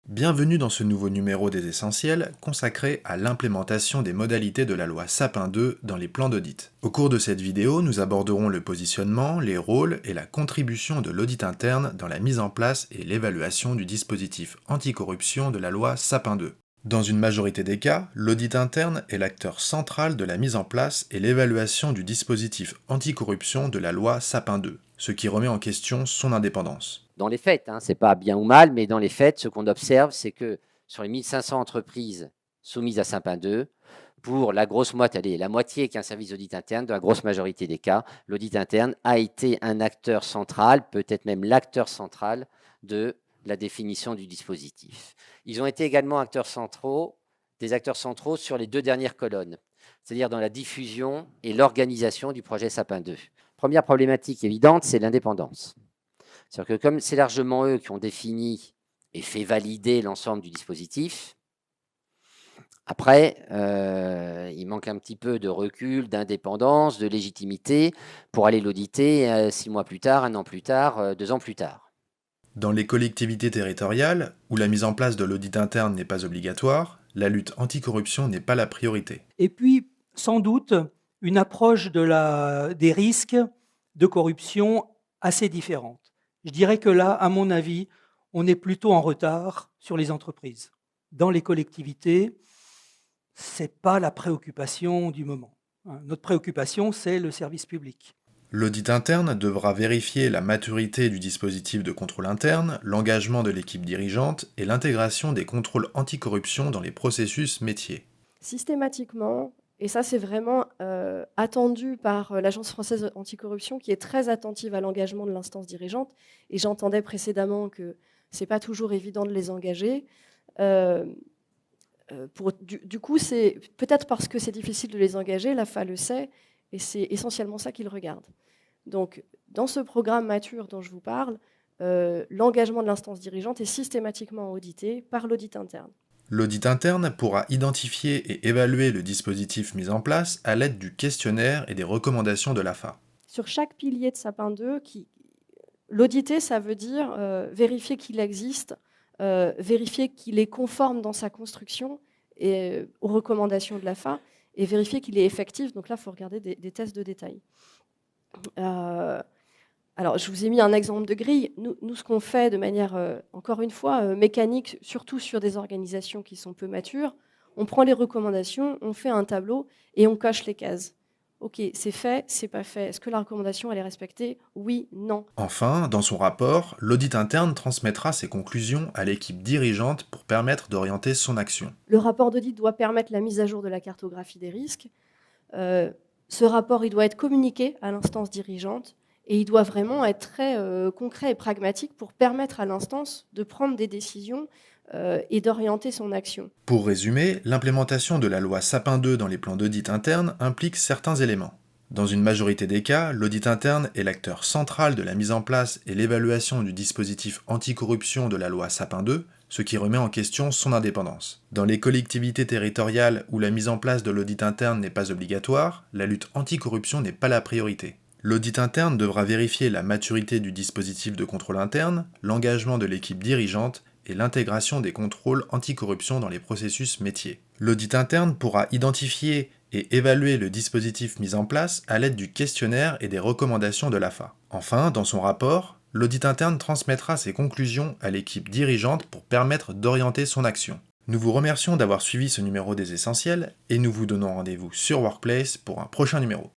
Bienvenue dans ce nouveau numéro des Essentiels consacré à l'implémentation des modalités de la loi Sapin 2 dans les plans d'audit. Au cours de cette vidéo, nous aborderons le positionnement, les rôles et la contribution de l'audit interne dans la mise en place et l'évaluation du dispositif anticorruption de la loi Sapin 2. Dans une majorité des cas, l'audit interne est l'acteur central de la mise en place et l'évaluation du dispositif anticorruption de la loi Sapin 2, ce qui remet en question son indépendance. Dans les faits, c'est pas bien ou mal, mais dans les faits, ce qu'on observe, c'est que sur les 1500 entreprises soumises à Sapin 2, pour la grosse moitié, la moitié qui est un service d'audit interne, dans la grosse majorité des cas, l'audit interne a été un acteur central, peut-être même l'acteur central de la définition du dispositif. Ils ont été également des acteurs centraux sur les deux dernières colonnes, c'est-à-dire dans la diffusion et l'organisation du projet Sapin 2. Première problématique évidente, c'est l'indépendance. C'est-à-dire que comme c'est largement eux qui ont défini et fait valider l'ensemble du dispositif, après, il manque un petit peu de recul, d'indépendance, de légitimité pour aller l'auditer 6 mois plus tard, 1 an plus tard, 2 ans plus tard. Dans les collectivités territoriales, où la mise en place de l'audit interne n'est pas obligatoire, la lutte anticorruption n'est pas la priorité. Et puis, sans doute, une approche des risques de corruption assez différente. Je dirais que là, à mon avis, on est plutôt en retard sur les entreprises. Dans les collectivités, ce n'est pas la préoccupation du moment. Notre préoccupation, c'est le service public. L'audit interne devra vérifier la maturité du dispositif de contrôle interne, l'engagement de l'équipe dirigeante et l'intégration des contrôles anticorruption dans les processus métiers. Systématiquement, et ça c'est vraiment attendu par l'Agence française anticorruption qui est très attentive à l'engagement de l'instance dirigeante, et j'entendais précédemment que ce n'est pas toujours évident de les engager. Du coup, c'est peut-être parce que c'est difficile de les engager, l'AFA le sait, et c'est essentiellement ça qu'ils regardent. Donc, dans ce programme mature dont je vous parle, l'engagement de l'instance dirigeante est systématiquement audité par l'audit interne. L'audit interne pourra identifier et évaluer le dispositif mis en place à l'aide du questionnaire et des recommandations de l'AFA. Sur chaque pilier de Sapin 2, l'auditer, ça veut dire vérifier qu'il existe, vérifier qu'il est conforme dans sa construction et aux recommandations de l'AFA, et vérifier qu'il est effectif. Donc là, il faut regarder des tests de détail. Alors, je vous ai mis un exemple de grille. Nous ce qu'on fait de manière, encore une fois, mécanique, surtout sur des organisations qui sont peu matures, on prend les recommandations, on fait un tableau et on coche les cases. Ok, c'est fait, c'est pas fait. Est-ce que la recommandation, elle est respectée? Oui, non. Enfin, dans son rapport, l'audit interne transmettra ses conclusions à l'équipe dirigeante pour permettre d'orienter son action. Le rapport d'audit doit permettre la mise à jour de la cartographie des risques. Ce rapport, il doit être communiqué à l'instance dirigeante et il doit vraiment être très concret et pragmatique pour permettre à l'instance de prendre des décisions et d'orienter son action. Pour résumer, l'implémentation de la loi Sapin 2 dans les plans d'audit interne implique certains éléments. Dans une majorité des cas, l'audit interne est l'acteur central de la mise en place et l'évaluation du dispositif anticorruption de la loi Sapin 2, ce qui remet en question son indépendance. Dans les collectivités territoriales où la mise en place de l'audit interne n'est pas obligatoire, la lutte anticorruption n'est pas la priorité. L'audit interne devra vérifier la maturité du dispositif de contrôle interne, l'engagement de l'équipe dirigeante et l'intégration des contrôles anticorruption dans les processus métiers. L'audit interne pourra identifier et évaluer le dispositif mis en place à l'aide du questionnaire et des recommandations de l'AFA. Enfin, dans son rapport, l'audit interne transmettra ses conclusions à l'équipe dirigeante pour permettre d'orienter son action. Nous vous remercions d'avoir suivi ce numéro des Essentiels et nous vous donnons rendez-vous sur Workplace pour un prochain numéro.